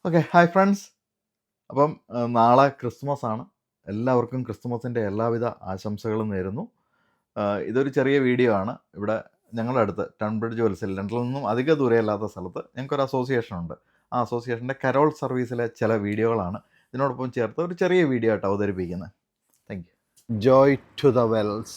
Okay, hi friends. അപ്പം നാളെ Christmas ആണ്. എല്ലാവർക്കും ക്രിസ്മസിൻ്റെ എല്ലാവിധ ആശംസകളും നേരുന്നു. ഇതൊരു ചെറിയ വീഡിയോ ആണ്. ഇവിടെ ഞങ്ങളുടെ അടുത്ത് ടൺബ്രിഡ്ജ് വെൽസിൽ, ലണ്ടനിൽ നിന്നും അധിക ദൂരെയല്ലാത്ത സ്ഥലത്ത് ഞങ്ങൾക്കൊരു അസോസിയേഷൻ ഉണ്ട്. ആ അസോസിയേഷൻ്റെ കരോൾ സർവീസിലെ ചില വീഡിയോകളാണ് ഇതിനോടൊപ്പം ചേർത്ത് ഒരു ചെറിയ വീഡിയോ ആയിട്ട് അവതരിപ്പിക്കുന്നത്. Thank you. Joy to the Wells.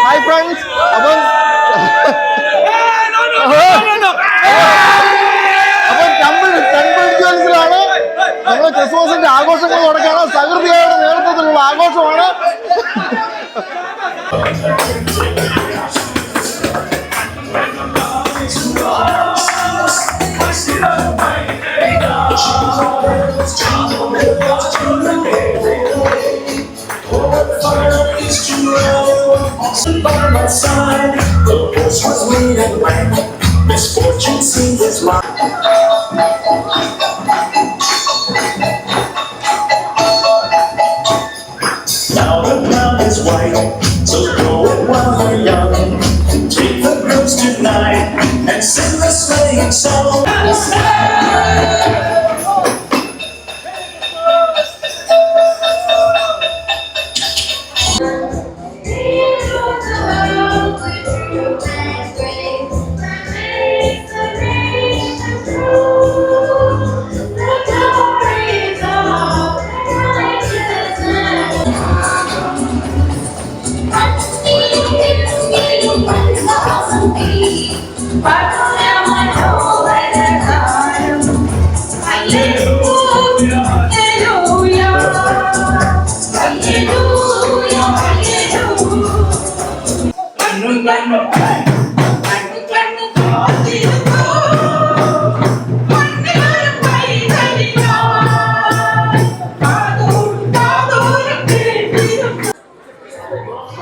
Hi friends. അപ്പം ടൺബ്രിഡ്ജ് വെൽസിലാണ് നമ്മൾ ക്രിസ്മസിന്റെ ആഘോഷങ്ങൾ തുടങ്ങുകയാണ്. സകൃതിയുടെ നേതൃത്വത്തിലുള്ള ആഘോഷമാണ്. By my side, the horse was made and ran. Misfortune seemed his line. Now the ground is white, so go it while you're young. Take the girls tonight and sing the sleighing song.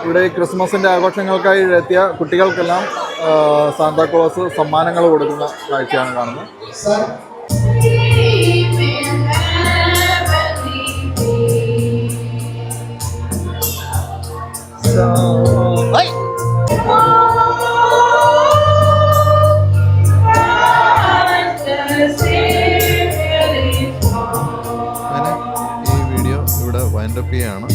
ഇവിടെ ഈ ക്രിസ്മസിൻ്റെ ആഘോഷങ്ങൾക്കായി എത്തിയ കുട്ടികൾക്കെല്ലാം Santa Claus സമ്മാനങ്ങൾ കൊടുക്കുന്ന കാഴ്ചയാണ് കാണുന്നത്. അങ്ങനെ ഈ വീഡിയോ ഇവിടെ വൈൻഡപ്പ് ചെയ്യാണ്.